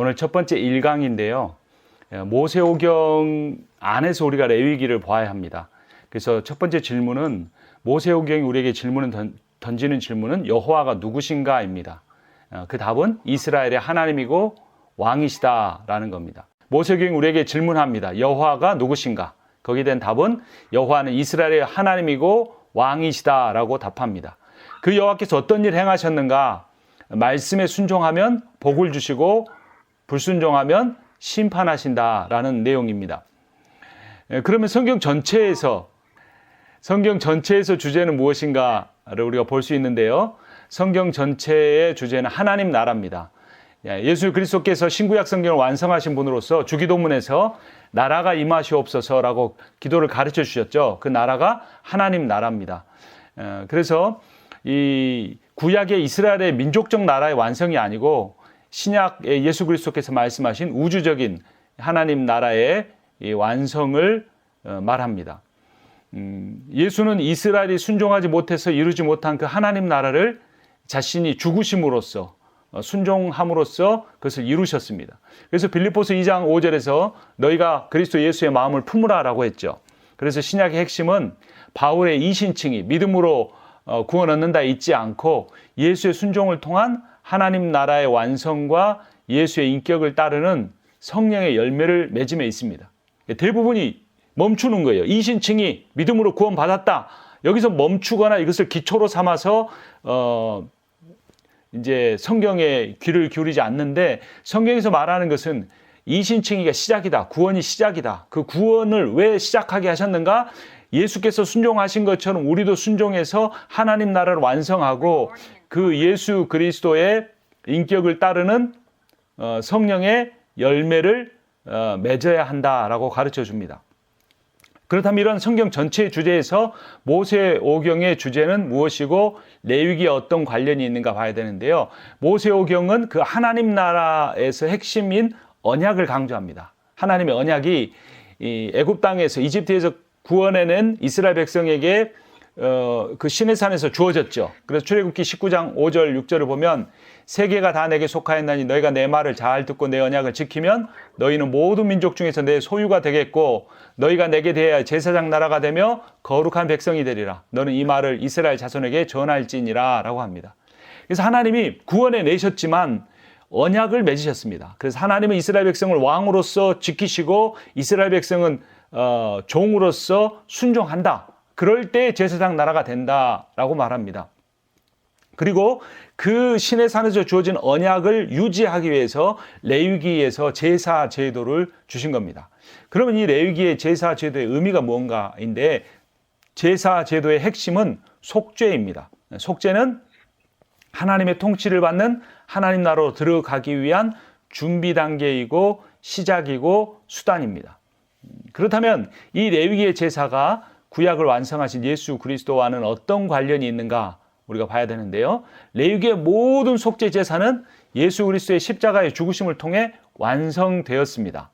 오늘 첫 번째 1강인데요. 모세오경 안에서 우리가 레위기를 봐야 합니다. 그래서 첫 번째 질문은 모세오경이 우리에게 던지는 질문은 여호와가 누구신가입니다. 그 답은 이스라엘의 하나님이고 왕이시다라는 겁니다. 모세오경이 우리에게 질문합니다. 여호와가 누구신가? 거기에 대한 답은 여호와는 이스라엘의 하나님이고 왕이시다라고 답합니다. 그 여호와께서 어떤 일을 행하셨는가? 말씀에 순종하면 복을 주시고 불순종하면 심판하신다라는 내용입니다. 그러면 성경 전체에서 주제는 무엇인가를 우리가 볼 수 있는데요. 성경 전체의 주제는 하나님 나라입니다. 예수 그리스도께서 신구약 성경을 완성하신 분으로서 주기도문에서 나라가 임하시옵소서라고 기도를 가르쳐 주셨죠. 그 나라가 하나님 나라입니다. 그래서 이 구약의 이스라엘의 민족적 나라의 완성이 아니고 신약의 예수 그리스도께서 말씀하신 우주적인 하나님 나라의 완성을 말합니다. 예수는 이스라엘이 순종하지 못해서 이루지 못한 그 하나님 나라를 자신이 죽으심으로써 순종함으로써 그것을 이루셨습니다. 그래서 빌립보서 2장 5절에서 너희가 그리스도 예수의 마음을 품으라라고 했죠. 그래서 신약의 핵심은 바울의 이신칭이 믿음으로 구원 얻는다 있지 않고 예수의 순종을 통한 하나님 나라의 완성과 예수의 인격을 따르는 성령의 열매를 맺음에 있습니다. 대부분이 멈추는 거예요. 이신칭이 믿음으로 구원받았다. 여기서 멈추거나 이것을 기초로 삼아서 이제 성경에 귀를 기울이지 않는데, 성경에서 말하는 것은 이신칭이가 시작이다. 구원이 시작이다. 그 구원을 왜 시작하게 하셨는가? 예수께서 순종하신 것처럼 우리도 순종해서 하나님 나라를 완성하고 그 예수 그리스도의 인격을 따르는 성령의 열매를 맺어야 한다라고 가르쳐 줍니다. 그렇다면 이런 성경 전체의 주제에서 모세오경의 주제는 무엇이고 레위기에 어떤 관련이 있는가 봐야 되는데요. 모세오경은 그 하나님 나라에서 핵심인 언약을 강조합니다. 하나님의 언약이 이 애굽 땅에서 이집트에서 구원해낸 이스라엘 백성에게 그 시내산에서 주어졌죠. 그래서 출애굽기 19장 5절 6절을 보면 세계가 다 내게 속하였나니 너희가 내 말을 잘 듣고 내 언약을 지키면 너희는 모든 민족 중에서 내 소유가 되겠고 너희가 내게 대하여 제사장 나라가 되며 거룩한 백성이 되리라. 너는 이 말을 이스라엘 자손에게 전할지니라 라고 합니다. 그래서 하나님이 구원해 내셨지만 언약을 맺으셨습니다. 그래서 하나님은 이스라엘 백성을 왕으로서 지키시고 이스라엘 백성은 종으로서 순종한다. 그럴 때 제사장 나라가 된다라고 말합니다. 그리고 그 시내산에서 주어진 언약을 유지하기 위해서 레위기에서 제사 제도를 주신 겁니다. 그러면 이 레위기의 제사 제도의 의미가 무언가인데, 제사 제도의 핵심은 속죄입니다. 속죄는 하나님의 통치를 받는 하나님 나라로 들어가기 위한 준비 단계이고 시작이고 수단입니다. 그렇다면 이 레위기의 제사가 구약을 완성하신 예수 그리스도와는 어떤 관련이 있는가 우리가 봐야 되는데요. 레위기의 모든 속죄 제사는 예수 그리스도의 십자가의 죽으심을 통해 완성되었습니다.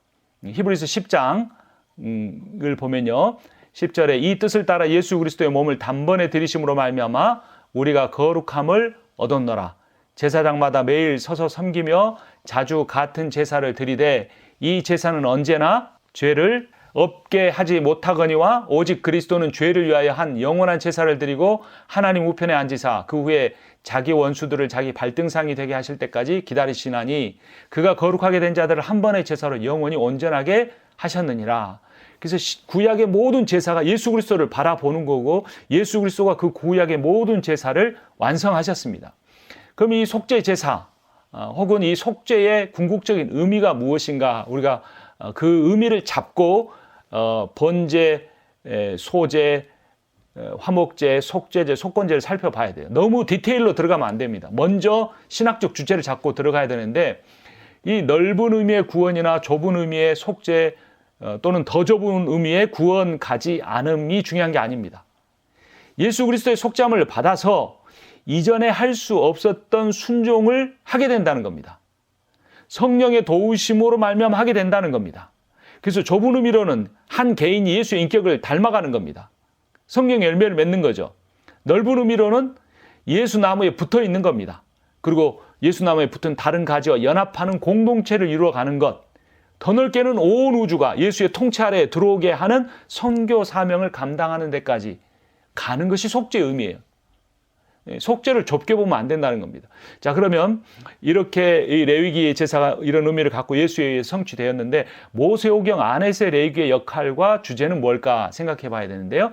히브리서 10장을 보면요. 10절에 이 뜻을 따라 예수 그리스도의 몸을 단번에 들이심으로 말미암아 우리가 거룩함을 얻었노라. 제사장마다 매일 서서 섬기며 자주 같은 제사를 드리되 이 제사는 언제나 죄를 없게 하지 못하거니와 오직 그리스도는 죄를 위하여 한 영원한 제사를 드리고 하나님 우편에 앉으사 그 후에 자기 원수들을 자기 발등상이 되게 하실 때까지 기다리시나니 그가 거룩하게 된 자들을 한 번의 제사로 영원히 온전하게 하셨느니라. 그래서 구약의 모든 제사가 예수 그리스도를 바라보는 거고 예수 그리스도가 그 구약의 모든 제사를 완성하셨습니다. 그럼 이 속죄 제사 혹은 이 속죄의 궁극적인 의미가 무엇인가, 우리가 그 의미를 잡고 번제, 소제, 화목제, 속죄제, 속건제를 살펴봐야 돼요. 너무 디테일로 들어가면 안 됩니다. 먼저 신학적 주제를 잡고 들어가야 되는데, 이 넓은 의미의 구원이나 좁은 의미의 속죄 또는 더 좁은 의미의 구원 가지 않음이 중요한 게 아닙니다. 예수 그리스도의 속죄함을 받아서 이전에 할 수 없었던 순종을 하게 된다는 겁니다. 성령의 도우심으로 말미암아 하게 된다는 겁니다. 그래서 좁은 의미로는 한 개인이 예수의 인격을 닮아가는 겁니다. 성령의 열매를 맺는 거죠. 넓은 의미로는 예수 나무에 붙어 있는 겁니다. 그리고 예수나무에 붙은 다른 가지와 연합하는 공동체를 이루어가는 것, 더 넓게는 온 우주가 예수의 통치 아래에 들어오게 하는 선교 사명을 감당하는 데까지 가는 것이 속죄의 의미예요. 속죄를 좁게 보면 안 된다는 겁니다. 자, 그러면 이렇게 이 레위기의 제사가 이런 의미를 갖고 예수에 의해 성취되었는데, 모세오경 안에서의 레위기의 역할과 주제는 뭘까 생각해 봐야 되는데요.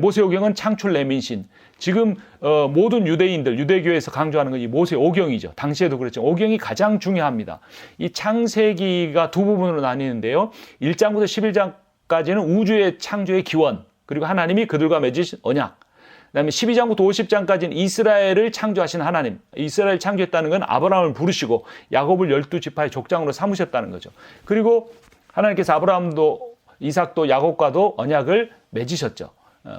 모세오경은 창출 레민신, 지금 모든 유대인들, 유대교에서 강조하는 건 이 모세오경이죠. 당시에도 그랬죠. 오경이 가장 중요합니다. 이 창세기가 두 부분으로 나뉘는데요. 1장부터 11장까지는 우주의 창조의 기원, 그리고 하나님이 그들과 맺으신 언약, 그다음에 12장부터 50장까지는 이스라엘을 창조하신 하나님, 이스라엘 창조했다는 건 아브라함을 부르시고 야곱을 12지파의 족장으로 삼으셨다는 거죠. 그리고 하나님께서 아브라함도 이삭도 야곱과도 언약을 맺으셨죠.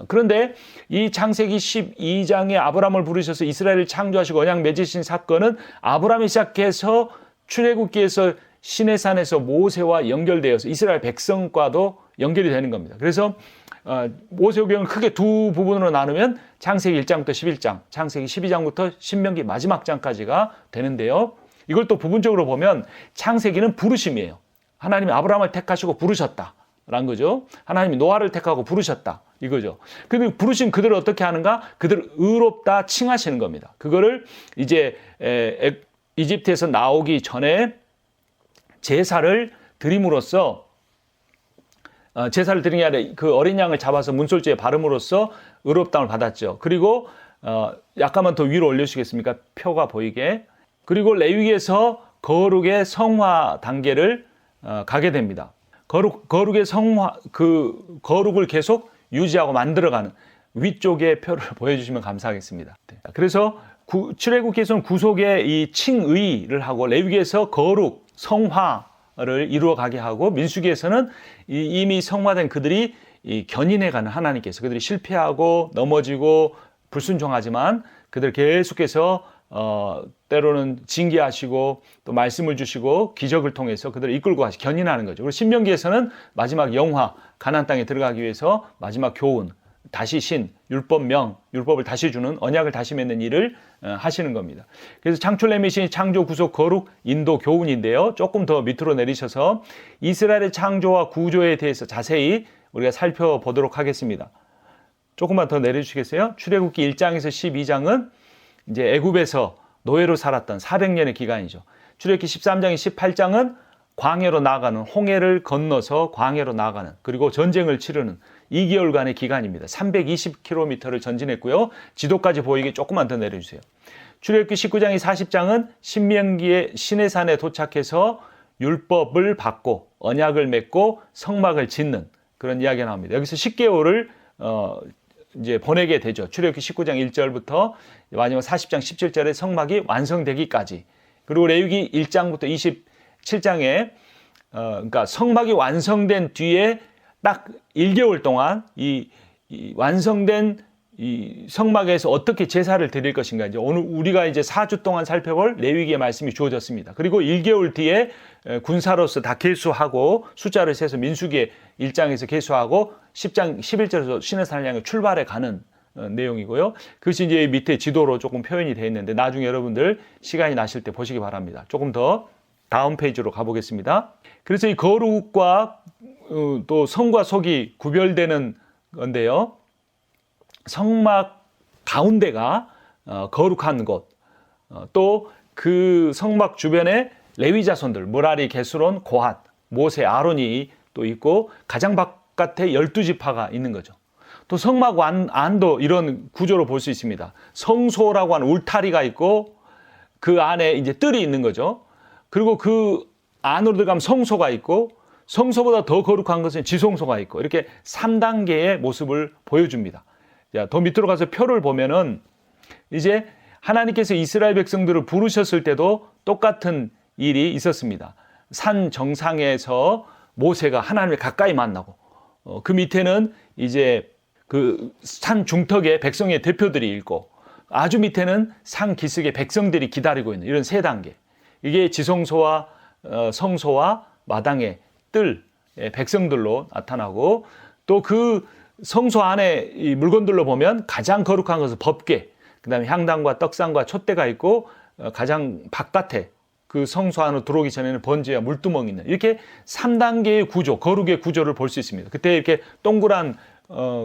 그런데 이 창세기 12장에 아브라함을 부르셔서 이스라엘을 창조하시고 언약 맺으신 사건은 아브라함이 시작해서 출애굽기에서 시내산에서 모세와 연결되어서 이스라엘 백성과도 연결이 되는 겁니다. 그래서 모세오경을 크게 두 부분으로 나누면 창세기 1장부터 11장, 창세기 12장부터 신명기 마지막 장까지가 되는데요. 이걸 또 부분적으로 보면 창세기는 부르심이에요. 하나님이 아브라함을 택하시고 부르셨다라는 거죠. 하나님이 노아를 택하고 부르셨다 이거죠. 근데 부르심 그들을 어떻게 하는가? 그들을 의롭다 칭하시는 겁니다. 그거를 이제 이집트에서 나오기 전에 제사를 드림으로써, 제사를 드린 게 아니라 그 어린 양을 잡아서 문설주에 바름으로써 의롭다함을 받았죠. 그리고 약간만 더 위로 올려주시겠습니까? 표가 보이게. 그리고 레위기에서 거룩의 성화 단계를 가게 됩니다. 거룩의 성화, 그 거룩을 계속 유지하고 만들어가는 위쪽의 표를 보여주시면 감사하겠습니다. 그래서 출애굽기에서는 구속의 이 칭의를 하고, 레위기에서 거룩, 성화를 이루어가게 하고, 민수기에서는 이미 성화된 그들이 견인해가는 하나님께서, 그들이 실패하고 넘어지고 불순종하지만 그들 계속해서 때로는 징계하시고 또 말씀을 주시고 기적을 통해서 그들을 이끌고 견인하는 거죠. 그리고 신명기에서는 마지막 영화, 가나안 땅에 들어가기 위해서 마지막 교훈, 다시 율법명, 율법을 다시 주는, 언약을 다시 맺는 일을 하시는 겁니다. 그래서 창출 레미신이 창조, 구속, 거룩, 인도, 교훈인데요. 조금 더 밑으로 내리셔서 이스라엘의 창조와 구조에 대해서 자세히 우리가 살펴보도록 하겠습니다. 조금만 더 내려주시겠어요? 출애굽기 1장에서 12장은 이제 애굽에서 노예로 살았던 400년의 기간이죠. 출애굽기 13장에 18장은 광야로 나아가는, 홍해를 건너서 광야로 나아가는, 그리고 전쟁을 치르는 2개월간의 기간입니다. 320km를 전진했고요. 지도까지 보이게 조금만 더 내려주세요. 출애굽기 19장이 40장은 신명기의 시내산에 도착해서 율법을 받고 언약을 맺고 성막을 짓는 그런 이야기가 나옵니다. 여기서 10개월을 이제 보내게 되죠. 출애굽기 19장 1절부터 마지막 40장 17절에 성막이 완성되기까지. 그리고 레위기 1장부터 27장에 그러니까 성막이 완성된 뒤에 딱 1개월 동안 이 완성된 이 성막에서 어떻게 제사를 드릴 것인가, 이제 오늘 우리가 이제 4주 동안 살펴볼 레위기의 말씀이 주어졌습니다. 그리고 1개월 뒤에 군사로서 다 계수하고 숫자를 세서 민수기의 1장에서 계수하고 10장 11절에서 시내산을 향해 출발해 가는 내용이고요. 그것이 이제 밑에 지도로 조금 표현이 되어 있는데 나중에 여러분들 시간이 나실 때 보시기 바랍니다. 조금 더 다음 페이지로 가보겠습니다. 그래서 이 거룩과 또 성과 속이 구별되는 건데요. 성막 가운데가 거룩한 곳, 또 그 성막 주변에 레위 자손들, 므라리, 게스론, 고핫, 모세, 아론이 또 있고 가장 바깥에 12지파가 있는 거죠. 또 성막 안도 이런 구조로 볼 수 있습니다. 성소라고 하는 울타리가 있고 그 안에 이제 뜰이 있는 거죠. 그리고 그 안으로 들어가면 성소가 있고 성소보다 더 거룩한 것은 지성소가 있고, 이렇게 3단계의 모습을 보여줍니다. 자, 더 밑으로 가서 표를 보면은 이제 하나님께서 이스라엘 백성들을 부르셨을 때도 똑같은 일이 있었습니다. 산 정상에서 모세가 하나님을 가까이 만나고 그 밑에는 이제 그 산 중턱에 백성의 대표들이 있고 아주 밑에는 산 기슭에 백성들이 기다리고 있는 이런 3단계. 이게 지성소와 성소와 마당의 뜰, 백성들로 나타나고, 또 그 성소 안에 이 물건들로 보면 가장 거룩한 것은 법궤, 그 다음에 향단과 떡상과 촛대가 있고 가장 바깥에 그 성소 안으로 들어오기 전에는 번제와 물두멍이 있는 이렇게 3단계의 구조, 거룩의 구조를 볼 수 있습니다. 그때 이렇게 동그란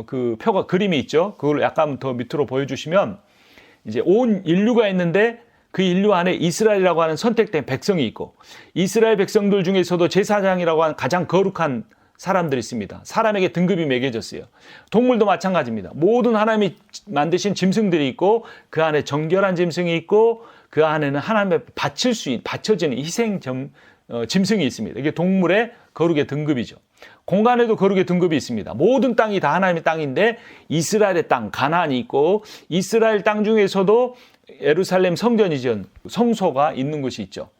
그 표가 그림이 있죠. 그걸 약간 더 밑으로 보여주시면 이제 온 인류가 있는데 그 인류 안에 이스라엘이라고 하는 선택된 백성이 있고 이스라엘 백성들 중에서도 제사장이라고 하는 가장 거룩한 사람들이 있습니다. 사람에게 등급이 매겨졌어요. 동물도 마찬가지입니다. 모든 하나님이 만드신 짐승들이 있고 그 안에 정결한 짐승이 있고 그 안에는 하나님의 바쳐지는 희생 짐승이 있습니다. 이게 동물의 거룩의 등급이죠. 공간에도 거룩의 등급이 있습니다. 모든 땅이 다 하나님의 땅인데 이스라엘의 땅, 가나안이 있고 이스라엘 땅 중에서도 예루살렘 성전이전 성소가 있는 곳이 있죠.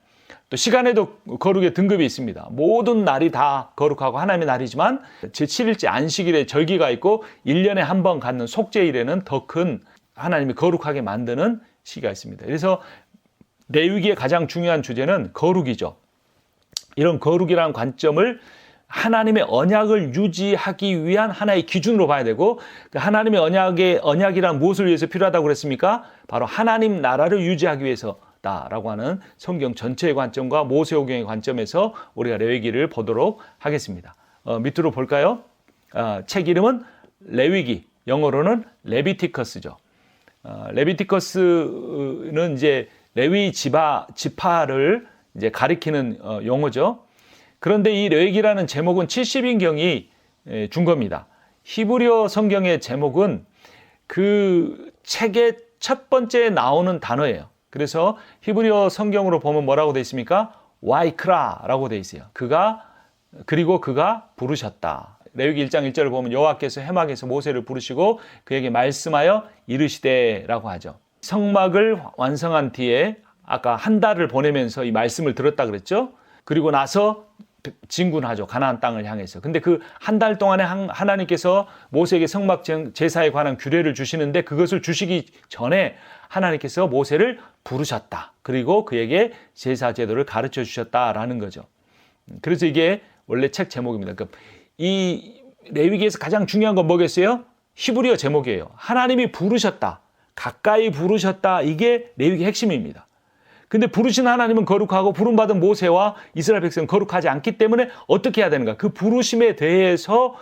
또 시간에도 거룩의 등급이 있습니다. 모든 날이 다 거룩하고 하나님의 날이지만 제7일째 안식일에 절기가 있고 1년에 한 번 갖는 속죄일에는 더 큰 하나님이 거룩하게 만드는 시기가 있습니다. 그래서 레위기의 가장 중요한 주제는 거룩이죠. 이런 거룩이라는 관점을 하나님의 언약을 유지하기 위한 하나의 기준으로 봐야 되고 하나님의 언약이란 무엇을 위해서 필요하다고 그랬습니까? 바로 하나님 나라를 유지하기 위해서다라고 하는 성경 전체의 관점과 모세오경의 관점에서 우리가 레위기를 보도록 하겠습니다. 밑으로 볼까요? 책 이름은 레위기, 영어로는 레비티커스죠. 레비티커스는 이제 레위 지파를 이제 가리키는 용어죠. 그런데 이 레위기라는 제목은 70인경이 준 겁니다. 히브리어 성경의 제목은 그 책의 첫 번째 나오는 단어예요. 그래서 히브리어 성경으로 보면 뭐라고 되어 있습니까? 와이크라라고 되어 있어요. 그리고 그가 부르셨다. 레위기 1장 1절을 보면 여호와께서 해막에서 모세를 부르시고 그에게 말씀하여 이르시되라고 하죠. 성막을 완성한 뒤에 아까 한 달을 보내면서 이 말씀을 들었다 그랬죠. 그리고 나서 진군하죠. 가나안 땅을 향해서. 근데 그 한 달 동안에 하나님께서 모세에게 성막 제사에 관한 규례를 주시는데 그것을 주시기 전에 하나님께서 모세를 부르셨다. 그리고 그에게 제사 제도를 가르쳐 주셨다라는 거죠. 그래서 이게 원래 책 제목입니다. 그러니까 이 레위기에서 가장 중요한 건 뭐겠어요? 히브리어 제목이에요. 하나님이 부르셨다. 가까이 부르셨다. 이게 레위기 핵심입니다. 근데 부르신 하나님은 거룩하고 부름받은 모세와 이스라엘 백성은 거룩하지 않기 때문에 어떻게 해야 되는가? 그 부르심에 대해서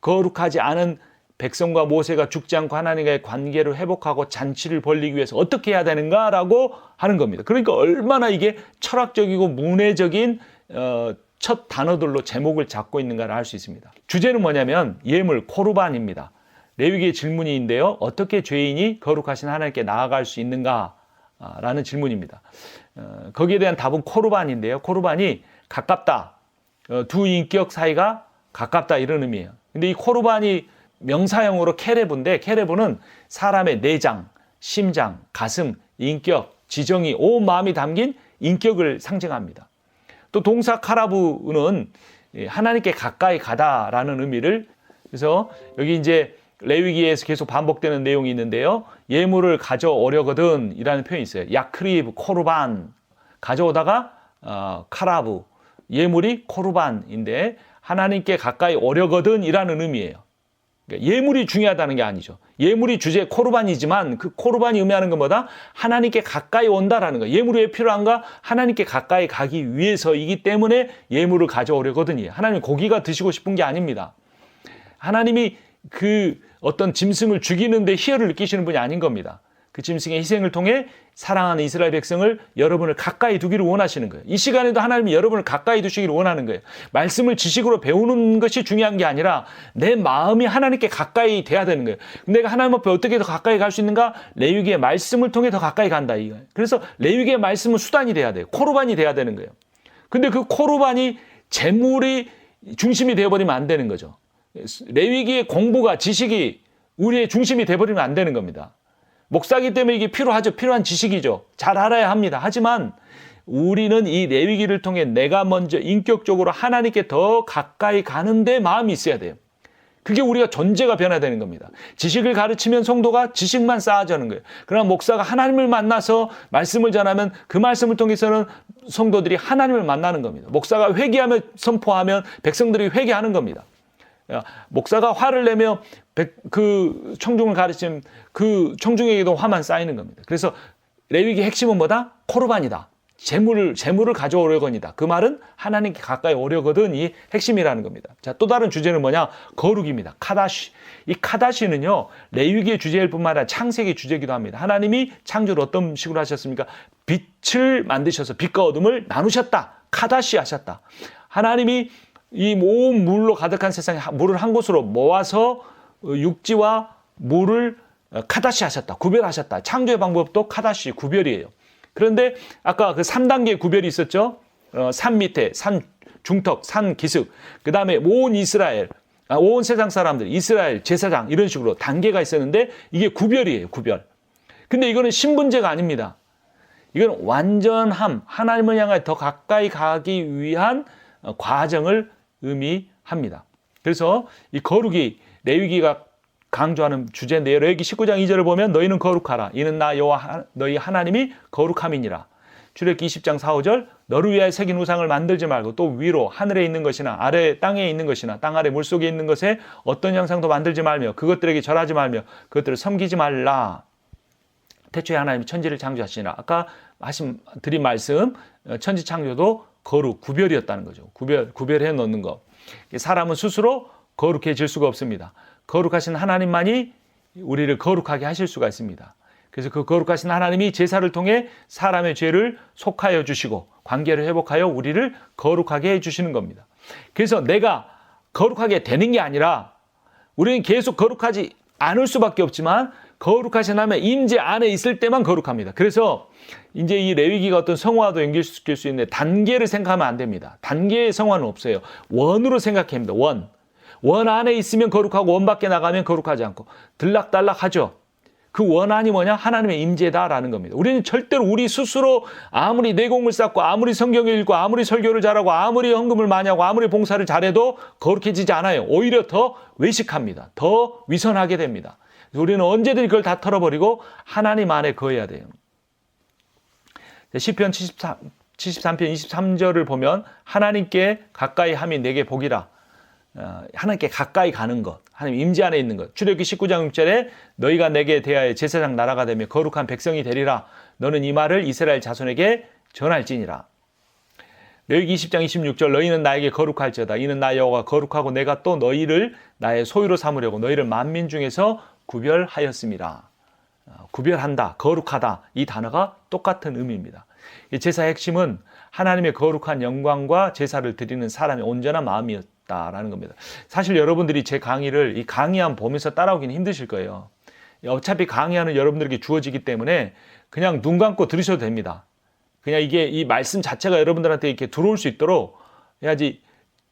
거룩하지 않은 백성과 모세가 죽지 않고 하나님과의 관계를 회복하고 잔치를 벌이기 위해서 어떻게 해야 되는가라고 하는 겁니다. 그러니까 얼마나 이게 철학적이고 문해적인 첫 단어들로 제목을 잡고 있는가를 알 수 있습니다. 주제는 뭐냐면 예물, 코르반입니다. 레위기의 질문인데요. 어떻게 죄인이 거룩하신 하나님께 나아갈 수 있는가? 라는 질문입니다. 거기에 대한 답은 코르반인데요. 코르반이 가깝다. 두 인격 사이가 가깝다 이런 의미예요. 근데 이 코르반이 명사형으로 케레브인데 케레브는 사람의 내장, 심장, 가슴, 인격, 지정이 온 마음이 담긴 인격을 상징합니다. 또 동사 카라브는 하나님께 가까이 가다라는 의미를 그래서 여기 이제 레위기에서 계속 반복되는 내용이 있는데요. 예물을 가져오려거든 이라는 표현이 있어요. 야크리브, 코르반 가져오다가 카라브 예물이 코르반인데 하나님께 가까이 오려거든 이라는 의미예요. 그러니까 예물이 중요하다는 게 아니죠. 예물이 주제 코르반이지만 그 코르반이 의미하는 건 뭐다? 하나님께 가까이 온다라는 거예요. 예물이 왜 필요한가? 하나님께 가까이 가기 위해서이기 때문에 예물을 가져오려거든요. 하나님이 고기가 드시고 싶은 게 아닙니다. 하나님이 그 어떤 짐승을 죽이는데 희열을 느끼시는 분이 아닌 겁니다. 그 짐승의 희생을 통해 사랑하는 이스라엘 백성을 여러분을 가까이 두기를 원하시는 거예요. 이 시간에도 하나님이 여러분을 가까이 두시기를 원하는 거예요. 말씀을 지식으로 배우는 것이 중요한 게 아니라 내 마음이 하나님께 가까이 돼야 되는 거예요. 내가 하나님 앞에 어떻게 더 가까이 갈 수 있는가? 레위기의 말씀을 통해 더 가까이 간다 이거예요. 그래서 레위기의 말씀은 수단이 돼야 돼요. 코르반이 돼야 되는 거예요. 근데 그 코르반이 재물이 중심이 되어버리면 안 되는 거죠. 레위기의 공부가 지식이 우리의 중심이 되어버리면 안 되는 겁니다. 목사기 때문에 이게 필요하죠. 필요한 지식이죠. 잘 알아야 합니다. 하지만 우리는 이 레위기를 통해 내가 먼저 인격적으로 하나님께 더 가까이 가는데 마음이 있어야 돼요. 그게 우리가 존재가 변화되는 겁니다. 지식을 가르치면 성도가 지식만 쌓아주는 거예요. 그러나 목사가 하나님을 만나서 말씀을 전하면 그 말씀을 통해서는 성도들이 하나님을 만나는 겁니다. 목사가 회개하며 선포하면 백성들이 회개하는 겁니다. 목사가 화를 내며 그 청중을 가르치면 그 청중에게도 화만 쌓이는 겁니다. 그래서 레위기의 핵심은 뭐다? 코르반이다. 재물을 가져오려거니다. 그 말은 하나님께 가까이 오려거든 이 핵심이라는 겁니다. 자, 또 다른 주제는 뭐냐? 거룩입니다. 카다시. 이 카다시는요, 레위기의 주제일 뿐만 아니라 창세기의 주제이기도 합니다. 하나님이 창조를 어떤 식으로 하셨습니까? 빛을 만드셔서 빛과 어둠을 나누셨다. 카다시 하셨다. 하나님이 이 온 물로 가득한 세상에 물을 한 곳으로 모아서 육지와 물을 카다시 하셨다. 구별하셨다. 창조의 방법도 카다시, 구별이에요. 그런데 아까 그 3단계 구별이 있었죠. 산 밑에, 산 중턱, 산 기슭. 그 다음에 온 이스라엘, 온 세상 사람들, 이스라엘 제사장 이런 식으로 단계가 있었는데 이게 구별이에요. 구별. 근데 이거는 신분제가 아닙니다. 이건 완전함, 하나님을 향해 더 가까이 가기 위한 과정을 의미합니다. 그래서 이 거룩이 레위기가 강조하는 주제인데요. 레위기 19장 2절을 보면 너희는 거룩하라. 이는 나 여호와 너희 하나님이 거룩함이니라. 출애굽기 20장 4, 5절 너를 위하여 새긴 우상을 만들지 말고 또 위로 하늘에 있는 것이나 아래 땅에 있는 것이나 땅 아래 물속에 있는 것에 어떤 형상도 만들지 말며 그것들에게 절하지 말며 그것들을 섬기지 말라. 태초에 하나님이 천지를 창조하시니라. 아까 드린 말씀 천지 창조도 거룩, 구별이었다는 거죠. 구별해 놓는 것. 사람은 스스로 거룩해질 수가 없습니다. 거룩하신 하나님만이 우리를 거룩하게 하실 수가 있습니다. 그래서 그 거룩하신 하나님이 제사를 통해 사람의 죄를 속하여 주시고 관계를 회복하여 우리를 거룩하게 해주시는 겁니다. 그래서 내가 거룩하게 되는 게 아니라 우리는 계속 거룩하지 않을 수밖에 없지만 거룩하신 하나님의 임재 안에 있을 때만 거룩합니다. 그래서 이제 이 레위기가 어떤 성화도 연결시킬 수 있는데 단계를 생각하면 안 됩니다. 단계의 성화는 없어요. 원으로 생각해야 합니다. 원 안에 있으면 거룩하고 원 밖에 나가면 거룩하지 않고 들락달락하죠. 그 원한이 뭐냐? 하나님의 임재다라는 겁니다. 우리는 절대로 우리 스스로 아무리 내공을 쌓고 아무리 성경을 읽고 아무리 설교를 잘하고 아무리 헌금을 많이 하고 아무리 봉사를 잘해도 거룩해지지 않아요. 오히려 더 외식합니다. 더 위선하게 됩니다. 우리는 언제든지 그걸 다 털어버리고 하나님 안에 거해야 돼요. 시편 73편 23절을 보면 하나님께 가까이 함이 내게 복이라. 하나님께 가까이 가는 것, 하나님 임재 안에 있는 것. 출애굽기 19장 6절에 너희가 내게 대하여 제사장 나라가 되며 거룩한 백성이 되리라. 너는 이 말을 이스라엘 자손에게 전할지니라. 레위기 20장 26절 너희는 나에게 거룩할지어다. 이는 나 여호와가 거룩하고 내가 또 너희를 나의 소유로 삼으려고 너희를 만민 중에서 구별하였음이라. 구별한다, 거룩하다 이 단어가 똑같은 의미입니다. 제사의 핵심은 하나님의 거룩한 영광과 제사를 드리는 사람의 온전한 마음이었다라는 겁니다. 사실 여러분들이 제 강의를 이 강의한 보면서 따라오기는 힘드실 거예요. 어차피 강의하는 여러분들에게 주어지기 때문에 그냥 눈 감고 들으셔도 됩니다. 그냥 이게 이 말씀 자체가 여러분들한테 이렇게 들어올 수 있도록 해야지.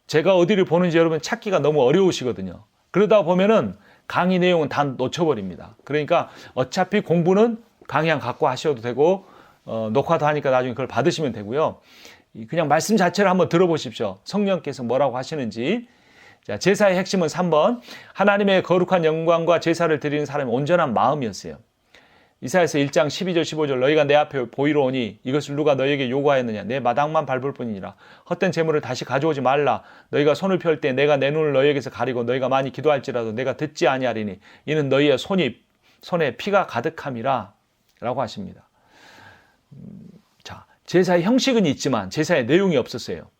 제가 어디를 보는지 여러분 찾기가 너무 어려우시거든요. 그러다 보면은 강의 내용은 다 놓쳐버립니다. 그러니까 어차피 공부는 강의안 갖고 하셔도 되고 녹화도 하니까 나중에 그걸 받으시면 되고요. 그냥 말씀 자체를 한번 들어보십시오. 성령께서 뭐라고 하시는지. 자, 제사의 핵심은 3번 하나님의 거룩한 영광과 제사를 드리는 사람의 온전한 마음이었어요. 이사야서 1장 12절 15절 너희가 내 앞에 보이러 오니 이것을 누가 너희에게 요구하였느냐 내 마당만 밟을 뿐이니라. 헛된 재물을 다시 가져오지 말라. 너희가 손을 펼 때 내가 내 눈을 너희에게서 가리고 너희가 많이 기도할지라도 내가 듣지 아니하리니 이는 너희의 손에 피가 가득함이라 라고 하십니다. 자, 제사의 형식은 있지만 제사의 내용이 없었어요.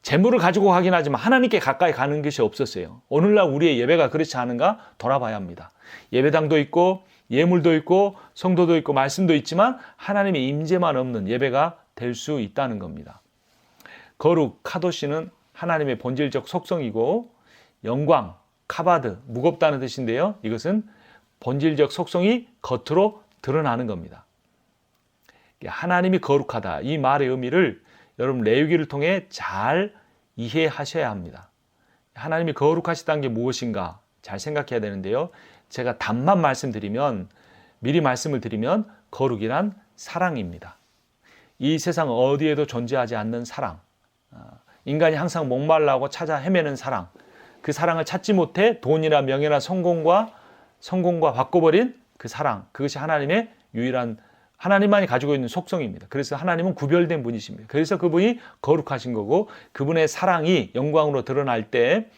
재물을 가지고 가긴 하지만 하나님께 가까이 가는 것이 없었어요. 오늘날 우리의 예배가 그렇지 않은가 돌아봐야 합니다. 예배당도 있고 예물도 있고 성도도 있고 말씀도 있지만 하나님의 임재만 없는 예배가 될 수 있다는 겁니다. 거룩, 카도시는 하나님의 본질적 속성이고 영광, 카바드, 무겁다는 뜻인데요. 이것은 본질적 속성이 겉으로 드러나는 겁니다. 하나님이 거룩하다. 이 말의 의미를 여러분 레위기를 통해 잘 이해하셔야 합니다. 하나님이 거룩하시다는 게 무엇인가 잘 생각해야 되는데요. 제가 답만 미리 말씀을 드리면 거룩이란 사랑입니다. 이 세상 어디에도 존재하지 않는 사랑. 인간이 항상 목말라하고 찾아 헤매는 사랑. 그 사랑을 찾지 못해 돈이나 명예나 성공과 바꿔버린 그 사랑. 그것이 하나님의 유일한 하나님만이 가지고 있는 속성입니다. 그래서 하나님은 구별된 분이십니다. 그래서 그분이 거룩하신 거고 그분의 사랑이 영광으로 드러날 때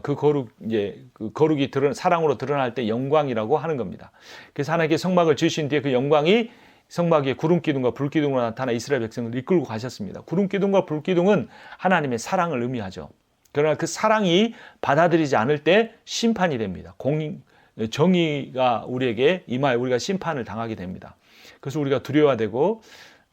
그 거룩이 사랑으로 드러날 때 영광이라고 하는 겁니다. 그래서 하나님께 성막을 지으신 뒤에 그 영광이 성막 위에 구름 기둥과 불 기둥으로 나타나 이스라엘 백성을 이끌고 가셨습니다. 구름 기둥과 불 기둥은 하나님의 사랑을 의미하죠. 그러나 그 사랑이 받아들이지 않을 때 심판이 됩니다. 정의가 우리에게 임하여 우리가 심판을 당하게 됩니다. 그래서 우리가 두려워야 되고,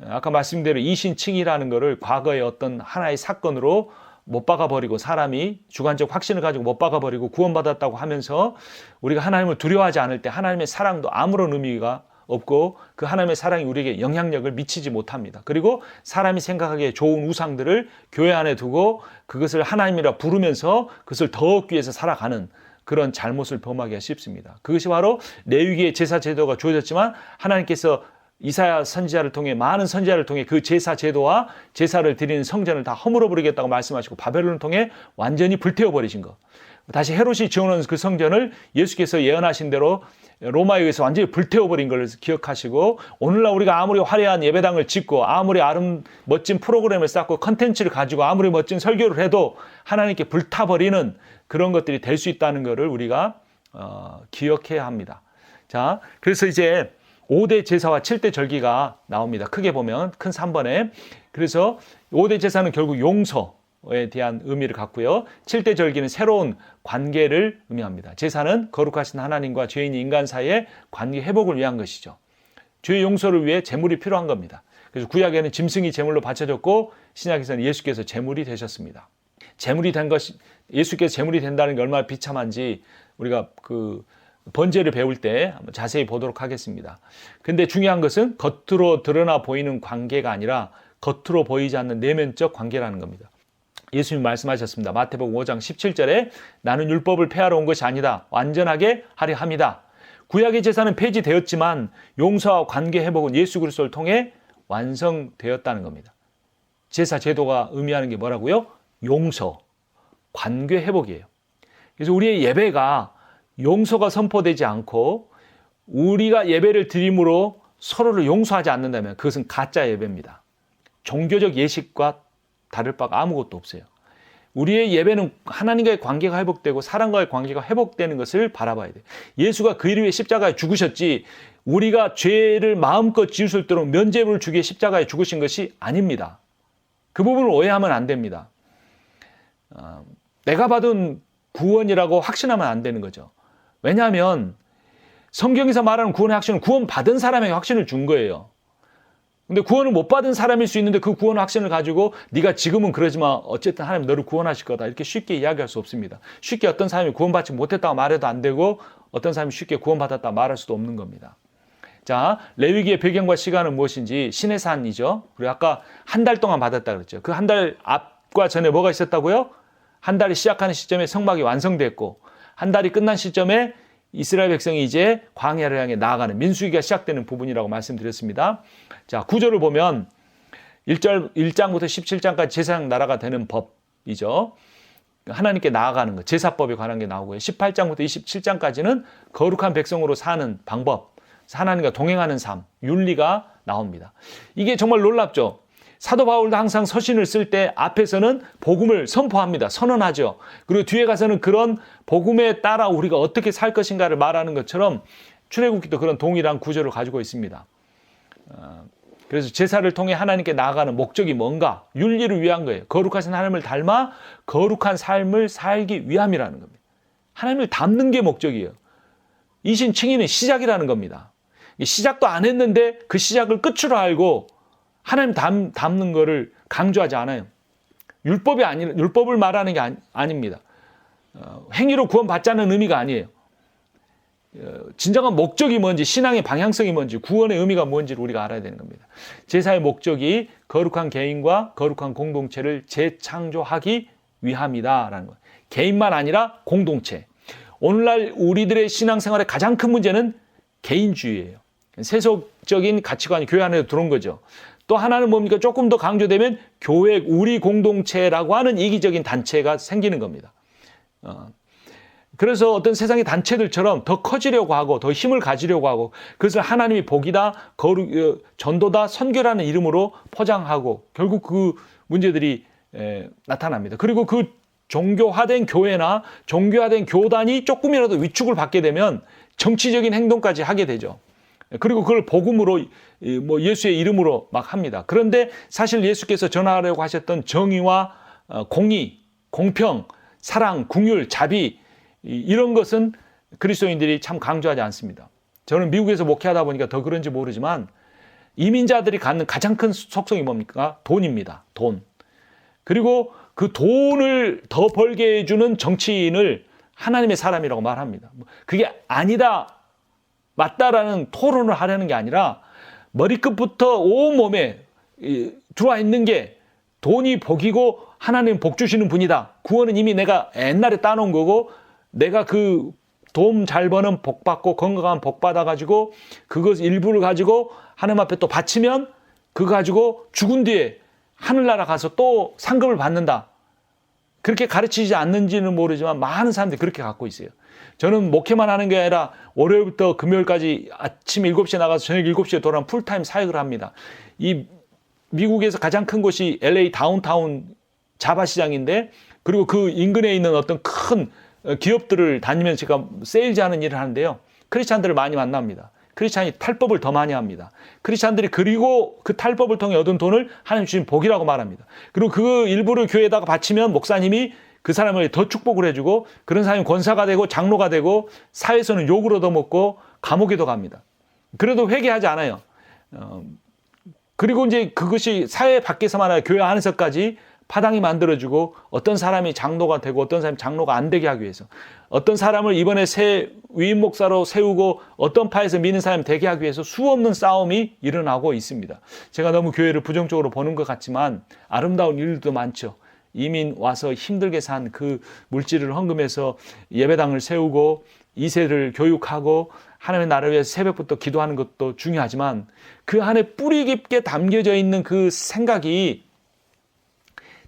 아까 말씀대로 이신칭이라는 것을 과거의 어떤 하나의 사건으로 못 박아버리고, 사람이 주관적 확신을 가지고 못 박아버리고 구원받았다고 하면서 우리가 하나님을 두려워하지 않을 때 하나님의 사랑도 아무런 의미가 없고, 그 하나님의 사랑이 우리에게 영향력을 미치지 못합니다. 그리고 사람이 생각하기에 좋은 우상들을 교회 안에 두고 그것을 하나님이라 부르면서 그것을 더 얻기 위해서 살아가는 그런 잘못을 범하기가 쉽습니다. 그것이 바로 레위기의 제사 제도가 주어졌지만, 하나님께서 이사야 선지자를 통해, 많은 선지자를 통해 그 제사 제도와 제사를 드리는 성전을 다 허물어 버리겠다고 말씀하시고 바벨론을 통해 완전히 불태워 버리신 것. 다시 헤롯이 지어놓은 그 성전을 예수께서 예언하신 대로 로마에 의해서 완전히 불태워버린 걸 기억하시고, 오늘날 우리가 아무리 화려한 예배당을 짓고 아무리 멋진 프로그램을 쌓고 컨텐츠를 가지고 아무리 멋진 설교를 해도 하나님께 불타버리는 그런 것들이 될 수 있다는 것을 우리가 기억해야 합니다. 자, 그래서 이제 5대 제사와 7대 절기가 나옵니다. 크게 보면 큰 3번에. 그래서 5대 제사는 결국 용서에 대한 의미를 갖고요. 7대 절기는 새로운 관계를 의미합니다. 제사는 거룩하신 하나님과 죄인 인간 사이의 관계 회복을 위한 것이죠. 죄 용서를 위해 제물이 필요한 겁니다. 그래서 구약에는 짐승이 제물로 바쳐졌고, 신약에서는 예수께서 제물이 되셨습니다. 제물이 된 것이, 예수께서 제물이 된다는 게 얼마나 비참한지 우리가 그 번제를 배울 때 한번 자세히 보도록 하겠습니다. 근데 중요한 것은 겉으로 드러나 보이는 관계가 아니라 겉으로 보이지 않는 내면적 관계라는 겁니다. 예수님 말씀하셨습니다. 마태복음 5장 17절에 나는 율법을 폐하러 온 것이 아니다. 완전하게 하려 함이다. 구약의 제사는 폐지되었지만 용서와 관계 회복은 예수 그리스도를 통해 완성되었다는 겁니다. 제사 제도가 의미하는 게 뭐라고요? 용서, 관계 회복이에요. 그래서 우리의 예배가 용서가 선포되지 않고 우리가 예배를 드림으로 서로를 용서하지 않는다면 그것은 가짜 예배입니다. 종교적 예식과 다를 바가 아무것도 없어요. 우리의 예배는 하나님과의 관계가 회복되고 사람과의 관계가 회복되는 것을 바라봐야 돼요. 예수가 그 일 위해 십자가에 죽으셨지, 우리가 죄를 마음껏 지을 수 있도록 면죄부를 주기에 십자가에 죽으신 것이 아닙니다. 그 부분을 오해하면 안 됩니다. 내가 받은 구원이라고 확신하면 안 되는 거죠. 왜냐하면 성경에서 말하는 구원의 확신은 구원받은 사람에게 확신을 준 거예요. 근데 구원을 못 받은 사람일 수 있는데 그 구원 확신을 가지고 네가 지금은 그러지만 어쨌든 하나님 너를 구원하실 거다, 이렇게 쉽게 이야기할 수 없습니다. 쉽게 어떤 사람이 구원받지 못했다고 말해도 안 되고 어떤 사람이 쉽게 구원받았다고 말할 수도 없는 겁니다. 자, 레위기의 배경과 시간은 무엇인지 시내산이죠. 그리고 아까 한 달 동안 받았다 그랬죠. 그 한 달 앞과 전에 뭐가 있었다고요? 한 달이 시작하는 시점에 성막이 완성됐고, 한 달이 끝난 시점에 이스라엘 백성이 이제 광야를 향해 나아가는 민수기가 시작되는 부분이라고 말씀드렸습니다. 자, 구절을 보면 1장부터 17장까지 제사장 나라가 되는 법이죠. 하나님께 나아가는 것, 제사법에 관한 게 나오고요. 18장부터 27장까지는 거룩한 백성으로 사는 방법, 하나님과 동행하는 삶, 윤리가 나옵니다. 이게 정말 놀랍죠. 사도 바울도 항상 서신을 쓸 때 앞에서는 복음을 선포합니다. 선언하죠. 그리고 뒤에 가서는 그런 복음에 따라 우리가 어떻게 살 것인가를 말하는 것처럼 출애굽기도 그런 동일한 구조를 가지고 있습니다. 그래서 제사를 통해 하나님께 나아가는 목적이 뭔가? 윤리를 위한 거예요. 거룩하신 하나님을 닮아 거룩한 삶을 살기 위함이라는 겁니다. 하나님을 닮는 게 목적이에요. 이신칭의는 시작이라는 겁니다. 시작도 안 했는데 그 시작을 끝으로 알고 하나님 닮는 거를 강조하지 않아요. 율법을 말하는 게 아닙니다. 행위로 구원받자는 의미가 아니에요. 진정한 목적이 뭔지, 신앙의 방향성이 뭔지, 구원의 의미가 뭔지를 우리가 알아야 되는 겁니다. 제사의 목적이 거룩한 개인과 거룩한 공동체를 재창조하기 위함이다라는 거예요. 개인만 아니라 공동체. 오늘날 우리들의 신앙생활의 가장 큰 문제는 개인주의예요. 세속적인 가치관이 교회 안에 들어온 거죠. 또 하나는 뭡니까? 조금 더 강조되면 교회, 우리 공동체라고 하는 이기적인 단체가 생기는 겁니다. 그래서 어떤 세상의 단체들처럼 더 커지려고 하고 더 힘을 가지려고 하고 그것을 하나님이 복이다, 전도다, 선교라는 이름으로 포장하고 결국 그 문제들이 나타납니다. 그리고 그 종교화된 교회나 종교화된 교단이 조금이라도 위축을 받게 되면 정치적인 행동까지 하게 되죠. 그리고 그걸 복음으로 뭐 예수의 이름으로 막 합니다. 그런데 사실 예수께서 전하려고 하셨던 정의와 공의, 공평, 사랑, 긍휼, 자비 이런 것은 그리스도인들이 참 강조하지 않습니다. 저는 미국에서 목회하다 보니까 더 그런지 모르지만 이민자들이 갖는 가장 큰 속성이 뭡니까? 돈입니다. 돈. 그리고 그 돈을 더 벌게 해주는 정치인을 하나님의 사람이라고 말합니다. 그게 아니다, 맞다라는 토론을 하려는 게 아니라 머리끝부터 온몸에 들어와 있는 게 돈이 복이고 하나님 복 주시는 분이다. 구원은 이미 내가 옛날에 따놓은 거고 내가 그 돈 잘 버는 복 받고 건강한 복 받아가지고 그것 일부를 가지고 하나님 앞에 또 바치면 그거 가지고 죽은 뒤에 하늘나라 가서 또 상급을 받는다. 그렇게 가르치지 않는지는 모르지만 많은 사람들이 그렇게 갖고 있어요. 저는 목회만 하는 게 아니라 월요일부터 금요일까지 아침 7시에 나가서 저녁 7시에 돌아오는 풀타임 사역을 합니다. 이 미국에서 가장 큰 곳이 LA 다운타운 자바시장인데 그리고 그 인근에 있는 어떤 큰 기업들을 다니면서 제가 세일즈하는 일을 하는데요. 크리스찬들을 많이 만납니다. 크리스찬이 탈법을 더 많이 합니다. 크리스찬들이 그리고 그 탈법을 통해 얻은 돈을 하나님 주신 복이라고 말합니다. 그리고 그 일부를 교회에다가 바치면 목사님이 그 사람을 더 축복을 해주고 그런 사람이 권사가 되고 장로가 되고 사회에서는 욕을 얻어먹고 감옥에도 갑니다. 그래도 회개하지 않아요. 그리고 이제 그것이 사회 밖에서만 아니라 교회 안에서까지 파당이 만들어주고 어떤 사람이 장로가 되고 어떤 사람이 장로가 안 되게 하기 위해서 어떤 사람을 이번에 새 위임 목사로 세우고 어떤 파에서 미는 사람이 되게 하기 위해서 수없는 싸움이 일어나고 있습니다. 제가 너무 교회를 부정적으로 보는 것 같지만 아름다운 일도 많죠. 이민 와서 힘들게 산 그 물질을 헌금해서 예배당을 세우고 2세를 교육하고 하나님의 나라를 위해서 새벽부터 기도하는 것도 중요하지만 그 안에 뿌리 깊게 담겨져 있는 그 생각이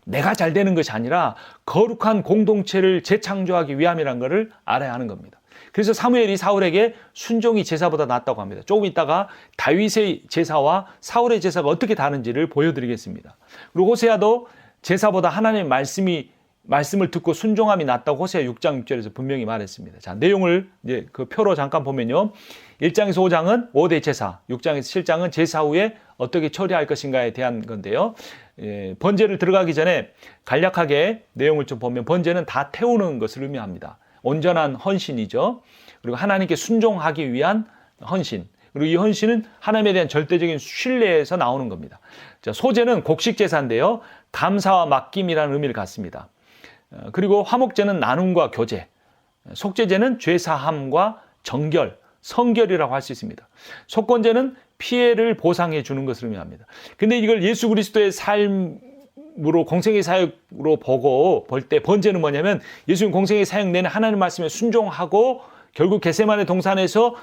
내가 잘 되는 것이 아니라 거룩한 공동체를 재창조하기 위함이라는 것을 알아야 하는 겁니다. 그래서 사무엘이 사울에게 순종이 제사보다 낫다고 합니다. 조금 있다가 다윗의 제사와 사울의 제사가 어떻게 다른지를 보여드리겠습니다. 그리고 호세아도 제사보다 하나님의 말씀을 듣고 순종함이 낫다고 호세아 6장 6절에서 분명히 말했습니다. 자, 내용을 이제 그 표로 잠깐 보면요. 1장에서 5장은 5대 제사, 6장에서 7장은 제사 후에 어떻게 처리할 것인가에 대한 건데요. 번제를 들어가기 전에 간략하게 내용을 좀 보면 번제는 다 태우는 것을 의미합니다. 온전한 헌신이죠. 그리고 하나님께 순종하기 위한 헌신. 그리고 이 헌신은 하나님에 대한 절대적인 신뢰에서 나오는 겁니다. 자, 소제는 곡식 제사인데요. 감사와 맡김이라는 의미를 갖습니다. 그리고 화목제는 나눔과 교제. 속죄제는 죄사함과 정결, 성결이라고 할 수 있습니다. 속건제는 피해를 보상해 주는 것을 의미합니다. 근데 이걸 예수 그리스도의 삶으로 공생의 사역으로 볼 때 번제는 뭐냐면 예수님 공생의 사역 내내 하나님 말씀에 순종하고 결국 겟세마네 동산에서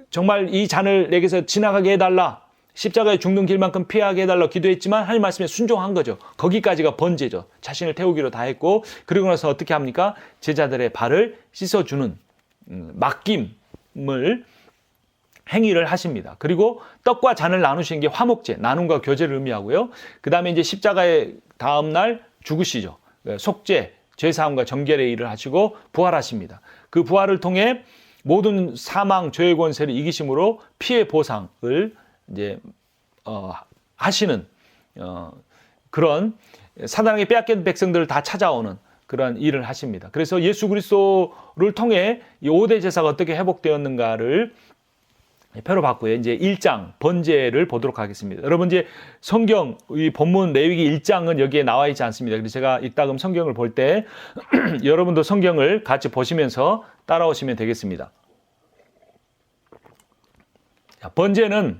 정말 이 잔을 내게서 지나가게 해달라. 십자가에 죽는 길만큼 피하게 해달라 기도했지만 하나님 말씀에 순종한 거죠. 거기까지가 번제죠. 자신을 태우기로 다 했고 그러고 나서 어떻게 합니까? 제자들의 발을 씻어주는 맡김을 행위를 하십니다. 그리고 떡과 잔을 나누시는 게 화목제, 나눔과 교제를 의미하고요. 그 다음에 이제 십자가의 다음 날 죽으시죠. 속죄, 죄사함과 정결의 일을 하시고 부활하십니다. 그 부활을 통해 모든 사망, 죄의 권세를 이기심으로 피해 보상을 이제 하시는 그런 사단에게 빼앗긴 백성들을 다 찾아오는 그런 일을 하십니다. 그래서 예수 그리스도를 통해 이 5대 제사가 어떻게 회복되었는가를 표로 봤고요. 이제 1장 번제를 보도록 하겠습니다. 여러분 이제 성경 이 본문 레위기 1장은 여기에 나와 있지 않습니다. 그래서 제가 이따금 성경을 볼 때 여러분도 성경을 같이 보시면서 따라오시면 되겠습니다. 자, 번제는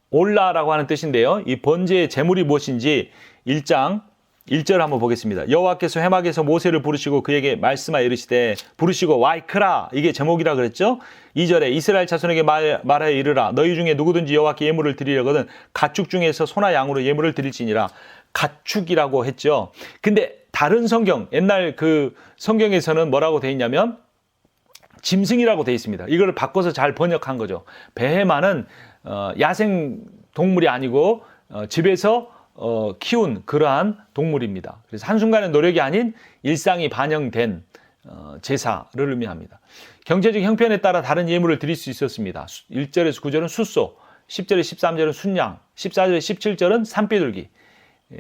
올라라고 하는 뜻인데요. 이 번제의 제물이 무엇인지 1장 1절 한번 보겠습니다. 여호와께서 회막에서 모세를 부르시고 그에게 말씀하여 이르시되 부르시고 와이크라 이게 제목이라 그랬죠. 2절에 이스라엘 자손에게 말하여 이르라 너희 중에 누구든지 여호와께 예물을 드리려거든 가축 중에서 소나 양으로 예물을 드릴지니라. 가축이라고 했죠. 근데 다른 성경 옛날 그 성경에서는 뭐라고 돼 있냐면 짐승이라고 돼 있습니다. 이걸 바꿔서 잘 번역한 거죠. 베헤마는 야생 동물이 아니고 집에서 키운 그러한 동물입니다. 그래서 한순간의 노력이 아닌 일상이 반영된 제사를 의미합니다. 경제적 형편에 따라 다른 예물을 드릴 수 있었습니다. 1절에서 9절은 숫소, 10절에서 13절은 순양, 14절에서 17절은 산비둘기.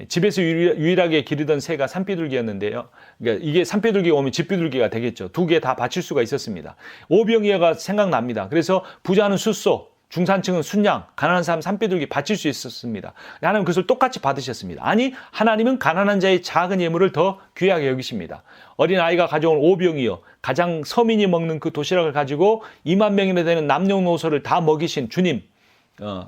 집에서 유일하게 기르던 새가 산비둘기였는데요. 그러니까 이게 산비둘기가 오면 집비둘기가 되겠죠. 두 개 다 바칠 수가 있었습니다. 오병이어가 생각납니다. 그래서 부자는 숫소, 중산층은 순양, 가난한 사람 산비둘기 바칠 수 있었습니다. 하나님은 그것을 똑같이 받으셨습니다. 아니, 하나님은 가난한 자의 작은 예물을 더 귀하게 여기십니다. 어린아이가 가져온 오병이어, 가장 서민이 먹는 그 도시락을 가지고 2만 명이나 되는 남녀노소를 다 먹이신 주님.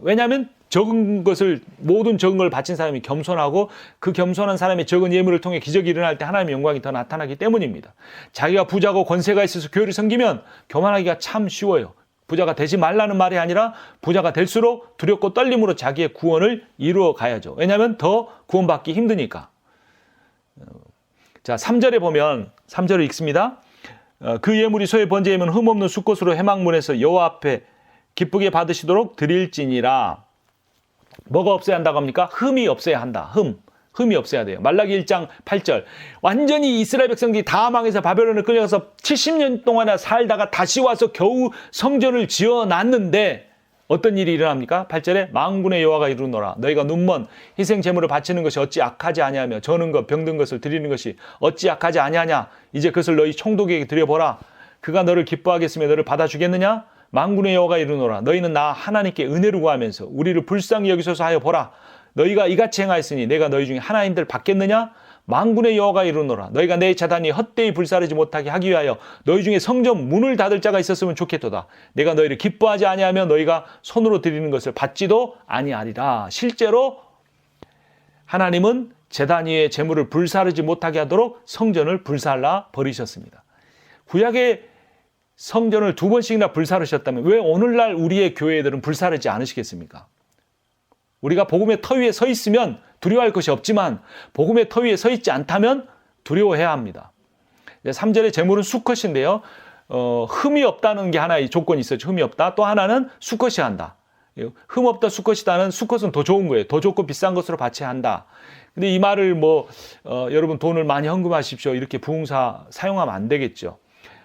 왜냐하면 적은 것을, 모든 적은 걸 바친 사람이 겸손하고 그 겸손한 사람의 적은 예물을 통해 기적이 일어날 때 하나님의 영광이 더 나타나기 때문입니다. 자기가 부자고 권세가 있어서 교회를 섬기면 교만하기가 참 쉬워요. 부자가 되지 말라는 말이 아니라 부자가 될수록 두렵고 떨림으로 자기의 구원을 이루어 가야죠. 왜냐하면 더 구원받기 힘드니까. 자, 3절에 보면, 3절을 읽습니다. 그 예물이 소의 번제이면 흠없는 숫것으로 회막문에서 여호와 앞에 기쁘게 받으시도록 드릴지니라. 뭐가 없어야 한다고 합니까? 흠이 없어야 한다. 흠이 없어야 돼요. 말라기 1장 8절. 완전히 이스라엘 백성들이 다 망해서 바벨론을 끌려가서 70년 동안이나 살다가 다시 와서 겨우 성전을 지어놨는데 어떤 일이 일어납니까? 8절에 만군의 여호와가 이루노라. 너희가 눈먼 희생 제물을 바치는 것이 어찌 악하지 아니하며 저는 것 병든 것을 드리는 것이 어찌 악하지 아니하냐. 이제 그것을 너희 총독에게 드려보라. 그가 너를 기뻐하겠으며 너를 받아주겠느냐? 만군의 여호와가 이루노라. 너희는 나 하나님께 은혜를 구하면서 우리를 불쌍히 여기소서 하여 보라. 너희가 이같이 행하였으니 내가 너희 중에 하나님들 받겠느냐? 만군의 여호와가 이루노라. 너희가 내 제단이 헛되이 불사르지 못하게 하기 위하여 너희 중에 성전 문을 닫을 자가 있었으면 좋겠도다. 내가 너희를 기뻐하지 아니하며 너희가 손으로 드리는 것을 받지도 아니하리라. 실제로 하나님은 제단 위에 제물을 불사르지 못하게 하도록 성전을 불살라 버리셨습니다. 구약의 성전을 2번씩이나 불사르셨다면 왜 오늘날 우리의 교회들은 불사르지 않으시겠습니까? 우리가 복음의 터 위에 서 있으면 두려워할 것이 없지만 복음의 터 위에 서 있지 않다면 두려워해야 합니다. 3절의 제물은 수컷인데요. 흠이 없다는 게 하나의 조건이 있었죠. 흠이 없다. 또 하나는 수컷이 한다. 흠 없다 수컷이다는 수컷은 더 좋은 거예요. 더 좋고 비싼 것으로 바쳐야 한다. 근데 이 말을 여러분 돈을 많이 헌금하십시오. 이렇게 부흥사 사용하면 안 되겠죠.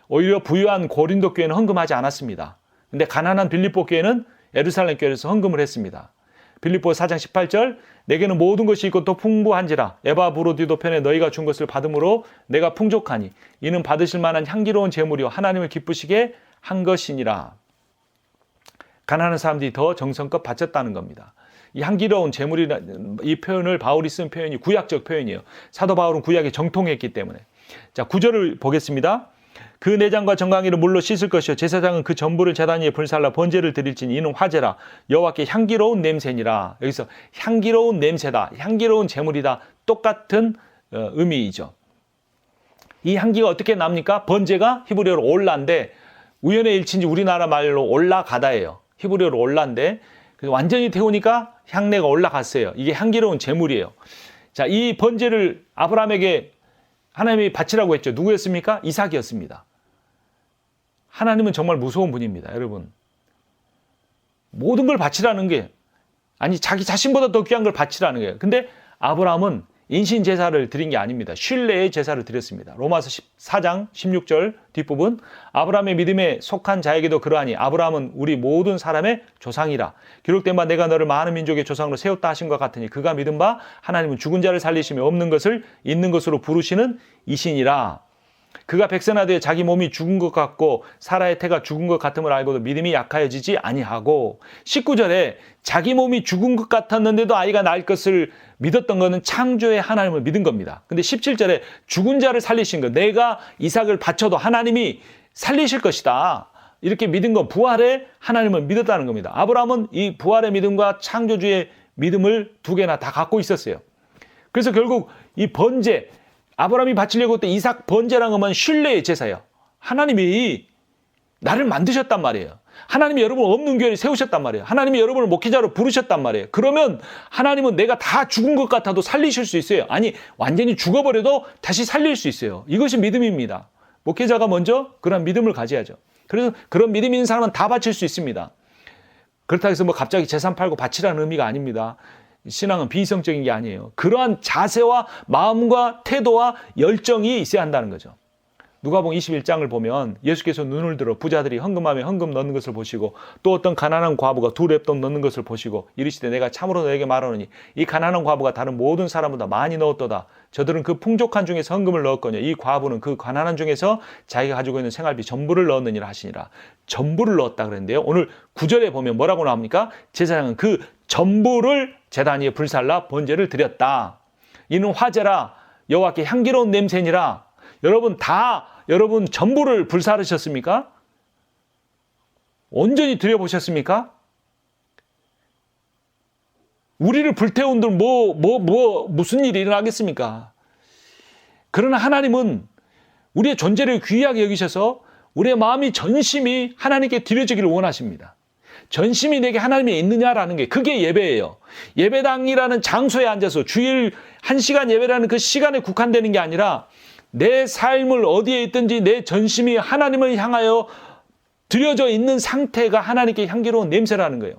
오히려 부유한 고린도 교회는 헌금하지 않았습니다. 근데 가난한 빌립보 교회는 예루살렘 교회에서 헌금을 했습니다. 빌립보 4장 18절 내게는 모든 것이 있고 또 풍부한지라 에바브로디도 편에 너희가 준 것을 받음으로 내가 풍족하니 이는 받으실 만한 향기로운 제물이요 하나님을 기쁘시게 한 것이니라. 가난한 사람들이 더 정성껏 바쳤다는 겁니다. 이 향기로운 제물이라는 이 표현을 바울이 쓴 표현이 구약적 표현이에요. 사도 바울은 구약에 정통했기 때문에. 자, 9절을 보겠습니다. 그 내장과 정강이를 물로 씻을 것이요 제사장은 그 전부를 제단 위에 불살라 번제를 드릴지니 이는 화제라 여호와께 향기로운 냄새니라. 여기서 향기로운 냄새다, 향기로운 제물이다, 똑같은 의미이죠. 이 향기가 어떻게 납니까? 번제가 히브리어로 올라인데 우연의 일치인지 우리나라 말로 올라가다예요. 히브리어로 올라인데 완전히 태우니까 향내가 올라갔어요. 이게 향기로운 제물이에요. 자, 이 번제를 아브라함에게 하나님이 바치라고 했죠. 누구였습니까? 이삭이었습니다. 하나님은 정말 무서운 분입니다. 여러분, 모든 걸 바치라는 게 아니 자기 자신보다 더 귀한 걸 바치라는 거예요. 근데 아브라함은 인신 제사를 드린 게 아닙니다. 신뢰의 제사를 드렸습니다. 로마서 14장 16절 뒷부분 아브라함의 믿음에 속한 자에게도 그러하니 아브라함은 우리 모든 사람의 조상이라. 기록된 바 내가 너를 많은 민족의 조상으로 세웠다 하신 것 같으니 그가 믿은 바 하나님은 죽은 자를 살리시며 없는 것을 있는 것으로 부르시는 이신이라. 그가 백세나 되어 자기 몸이 죽은 것 같고 사라의 태가 죽은 것 같음을 알고도 믿음이 약하여지지 아니하고. 19절에 자기 몸이 죽은 것 같았는데도 아이가 날 것을 믿었던 것은 창조의 하나님을 믿은 겁니다. 근데 17절에 죽은 자를 살리신 것, 내가 이삭을 바쳐도 하나님이 살리실 것이다, 이렇게 믿은 건 부활의 하나님을 믿었다는 겁니다. 아브라함은 이 부활의 믿음과 창조주의 믿음을 두 개나 다 갖고 있었어요. 그래서 결국 이 번제, 아브라함이 바치려고 했던 이삭 번제라는 것은 신뢰의 제사예요. 하나님이 나를 만드셨단 말이에요. 하나님이 여러분을 없는 교회를 세우셨단 말이에요. 하나님이 여러분을 목회자로 부르셨단 말이에요. 그러면 하나님은 내가 다 죽은 것 같아도 살리실 수 있어요. 아니, 완전히 죽어버려도 다시 살릴 수 있어요. 이것이 믿음입니다. 목회자가 먼저 그런 믿음을 가져야죠. 그래서 그런 믿음 있는 사람은 다 바칠 수 있습니다. 그렇다고 해서 갑자기 재산 팔고 바치라는 의미가 아닙니다. 신앙은 비이성적인 게 아니에요. 그러한 자세와 마음과 태도와 열정이 있어야 한다는 거죠. 누가복음 21장을 보면 예수께서 눈을 들어 부자들이 헌금함에 헌금 넣는 것을 보시고 또 어떤 가난한 과부가 두 렙돈 넣는 것을 보시고 이르시되 내가 참으로 너에게 말하노니 이 가난한 과부가 다른 모든 사람보다 많이 넣었도다. 저들은 그 풍족한 중에서 헌금을 넣었거니와 이 과부는 그 가난한 중에서 자기가 가지고 있는 생활비 전부를 넣었느니라 하시니라. 전부를 넣었다 그랬는데요. 오늘 9절에 보면 뭐라고 나옵니까? 제사장은 그 전부를 제단 위에 불살라 번제를 드렸다. 이는 화제라 여호와께 향기로운 냄새니라. 여러분 전부를 불사르셨습니까? 온전히 드려보셨습니까? 우리를 불태운들 무슨 일이 일어나겠습니까? 그러나 하나님은 우리의 존재를 귀하게 여기셔서 우리의 마음이 전심이 하나님께 드려지기를 원하십니다. 전심이 내게 하나님이 있느냐라는 게 그게 예배예요. 예배당이라는 장소에 앉아서 주일 1시간 예배라는 그 시간에 국한되는 게 아니라 내 삶을 어디에 있든지 내 전심이 하나님을 향하여 드려져 있는 상태가 하나님께 향기로운 냄새라는 거예요.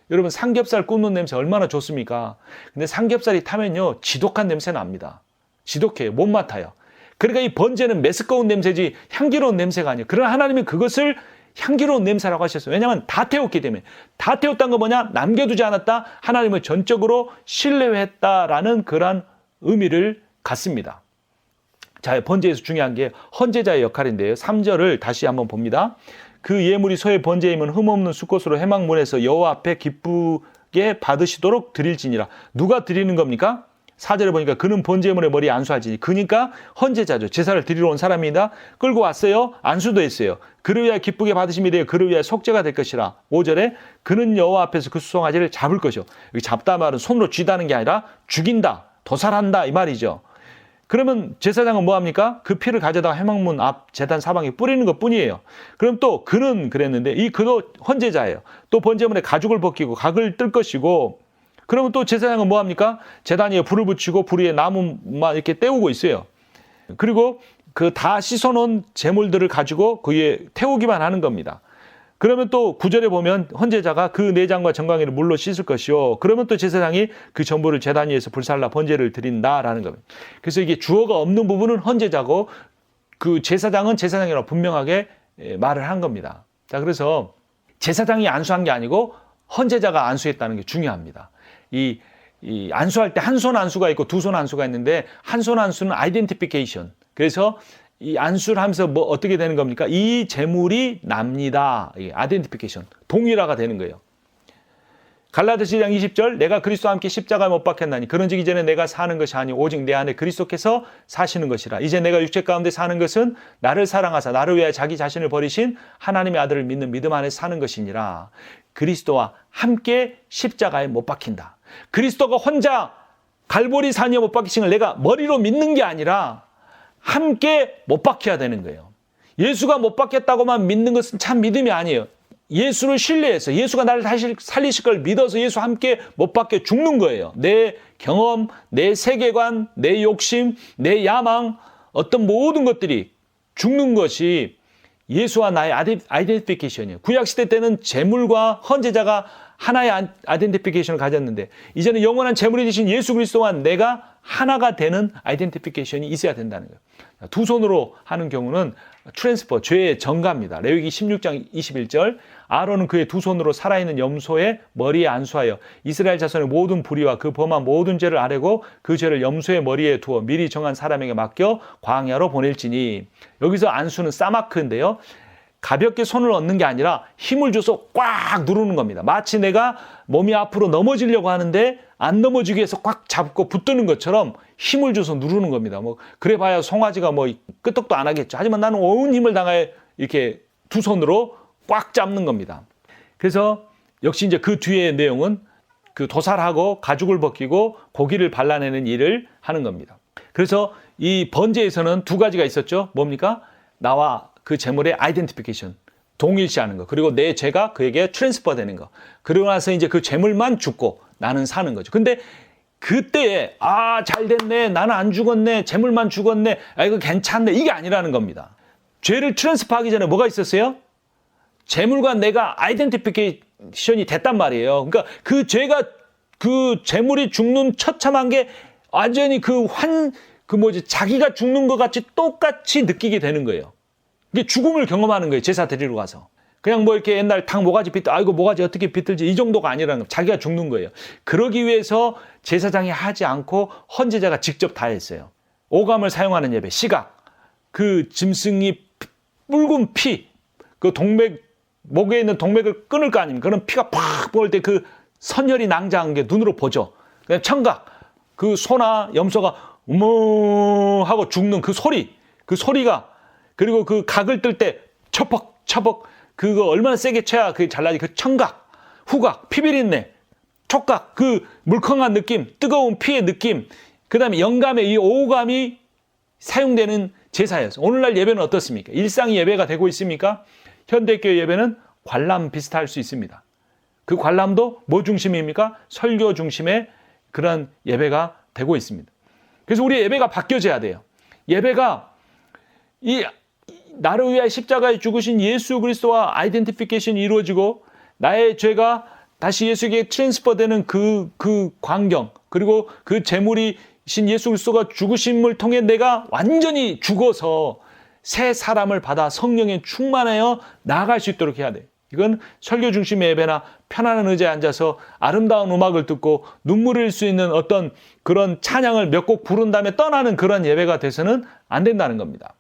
여러분 삼겹살 굽는 냄새 얼마나 좋습니까? 근데 삼겹살이 타면요 지독한 냄새 납니다. 지독해요. 못 맡아요. 그러니까 이 번제는 메스꺼운 냄새지 향기로운 냄새가 아니에요. 그러나 하나님이 그것을 향기로운 냄새라고 하셨어요. 왜냐하면 다 태웠기 때문에. 다 태웠다는 건 뭐냐? 남겨두지 않았다. 하나님을 전적으로 신뢰했다라는 그런 의미를 갖습니다. 자, 번제에서 중요한 게 헌제자의 역할인데요. 3절을 다시 한번 봅니다. 그 예물이 소의 번제임은 흠없는 수꽃으로 회막문에서 여호와 앞에 기쁘게 받으시도록 드릴지니라. 누가 드리는 겁니까? 4절에 보니까 그는 번제물의 머리에 안수할지니. 그러니까 헌제자죠. 제사를 드리러 온 사람입니다. 끌고 왔어요. 안수도 했어요. 그를 위하여 기쁘게 받으심이 되어 그를 위하여 속죄가 될 것이라. 5절에 그는 여호와 앞에서 그 수송아지를 잡을 것이요. 여기 잡다 말은 손으로 쥐다는 게 아니라 죽인다, 도살한다 이 말이죠. 그러면 제사장은 뭐합니까? 그 피를 가져다가 회막문 앞 제단 사방에 뿌리는 것뿐이에요. 그럼 또 그는 그랬는데 이 그도 헌제자예요. 또 번제물에 가죽을 벗기고 각을 뜰 것이고 그러면 또 제사장은 뭐합니까? 제단 위에 불을 붙이고 불 위에 나무만 이렇게 때우고 있어요. 그리고 그 다 씻어놓은 제물들을 가지고 그 위에 태우기만 하는 겁니다. 그러면 또 9절에 보면 헌제자가 그 내장과 정강이를 물로 씻을 것이요. 그러면 또 제사장이 그 전부를 제단 위에서 불살라 번제를 드린다라는 겁니다. 그래서 이게 주어가 없는 부분은 헌제자고 그 제사장은 제사장이라고 분명하게 말을 한 겁니다. 자, 그래서 제사장이 안수한 게 아니고 헌제자가 안수했다는 게 중요합니다. 이 안수할 때 한 손 안수가 있고 두 손 안수가 있는데 한 손 안수는 아이덴티피케이션. 그래서 이 안수를 하면서 뭐 어떻게 되는 겁니까? 이 제물이 납니다. 아이덴티피케이션. 동일화가 되는 거예요. 갈라디아서 2장 20절 내가 그리스도와 함께 십자가에 못 박혔나니 그런즉 이제는 내가 사는 것이 아니오 오직 내 안에 그리스도께서 사시는 것이라. 이제 내가 육체 가운데 사는 것은 나를 사랑하사 나를 위하여 자기 자신을 버리신 하나님의 아들을 믿는 믿음 안에 사는 것이니라. 그리스도와 함께 십자가에 못 박힌다. 그리스도가 혼자 갈보리 산이에 못 박히신 걸 내가 머리로 믿는 게 아니라 함께 못 박혀야 되는 거예요. 예수가 못 박혔다고만 믿는 것은 참 믿음이 아니에요. 예수를 신뢰해서 예수가 나를 다시 살리실 걸 믿어서 예수 함께 못 박혀 죽는 거예요. 내 경험, 내 세계관, 내 욕심, 내 야망, 어떤 모든 것들이 죽는 것이 예수와 나의 아이덴티피케이션이에요. 구약시대 때는 제물과 헌제자가 하나의 아이덴티피케이션을 가졌는데 이제는 영원한 제물이 되신 예수 그리스도와 내가 하나가 되는 아이덴티피케이션이 있어야 된다는 거예요. 두 손으로 하는 경우는 트랜스퍼, 죄의 전가입니다. 레위기 16장 21절 아론은 그의 두 손으로 살아있는 염소의 머리에 안수하여 이스라엘 자손의 모든 불의와 그 범한 모든 죄를 아뢰고 그 죄를 염소의 머리에 두어 미리 정한 사람에게 맡겨 광야로 보낼지니. 여기서 안수는 사마크인데요. 가볍게 손을 얻는 게 아니라 힘을 줘서 꽉 누르는 겁니다. 마치 내가 몸이 앞으로 넘어지려고 하는데 안 넘어지기 위해서 꽉 잡고 붙드는 것처럼 힘을 줘서 누르는 겁니다. 뭐 그래봐야 송아지가 뭐 끄떡도 안 하겠죠. 하지만 나는 온 힘을 당하여 이렇게 두 손으로 꽉 잡는 겁니다. 그래서 역시 이제 그 뒤의 내용은 그 도살하고 가죽을 벗기고 고기를 발라내는 일을 하는 겁니다. 그래서 이 번제에서는 두 가지가 있었죠. 뭡니까? 나와 그 제물의 아이덴티피케이션, 동일시하는 거. 그리고 내 죄가 그에게 트랜스퍼 되는 거. 그러고 나서 이제 그 제물만 죽고 나는 사는 거죠. 근데 그때에 잘 됐네, 나는 안 죽었네, 제물만 죽었네, 이거 괜찮네, 이게 아니라는 겁니다. 죄를 트랜스퍼 하기 전에 뭐가 있었어요? 제물과 내가 아이덴티피케이션이 됐단 말이에요. 그러니까 그 죄가 그 제물이 죽는 처참한 게 완전히 그 자기가 죽는 것 같이 똑같이 느끼게 되는 거예요. 이게 죽음을 경험하는 거예요. 제사 드리러 가서. 그냥 이렇게 옛날 닭 모가지 비틀, 아이고 모가지 어떻게 비틀지, 이 정도가 아니라는 거예요. 자기가 죽는 거예요. 그러기 위해서 제사장이 하지 않고 헌제자가 직접 다 했어요. 오감을 사용하는 예배, 시각, 그 짐승이 붉은 피, 그 목에 있는 동맥을 끊을 거 아닙니까? 그런 피가 팍 보일 때 그 선혈이 낭자한 게 눈으로 보죠. 그다음에 청각, 그 소나 염소가 우멍 하고 죽는 그 소리가, 그리고 그 각을 뜰 때 처벅처벅, 그거 얼마나 세게 쳐야 그게 잘나지. 그 청각, 후각, 피비린내, 촉각, 그 물컹한 느낌, 뜨거운 피의 느낌, 그 다음에 영감의 이 오감이 사용되는 제사였어요. 오늘날 예배는 어떻습니까? 일상 예배가 되고 있습니까? 현대교회 예배는 관람 비슷할 수 있습니다. 그 관람도 뭐 중심입니까? 설교 중심의 그런 예배가 되고 있습니다. 그래서 우리의 예배가 바뀌어져야 돼요. 예배가 나를 위하여 십자가에 죽으신 예수 그리스도와 아이덴티피케이션이 이루어지고 나의 죄가 다시 예수에게 트랜스퍼되는 그 광경, 그리고 그 제물이신 예수 그리스도가 죽으심을 통해 내가 완전히 죽어서 새 사람을 받아 성령에 충만하여 나아갈 수 있도록 해야 돼요. 이건 설교 중심의 예배나 편안한 의자에 앉아서 아름다운 음악을 듣고 눈물을 흘릴 수 있는 어떤 그런 찬양을 몇 곡 부른 다음에 떠나는 그런 예배가 돼서는 안 된다는 겁니다.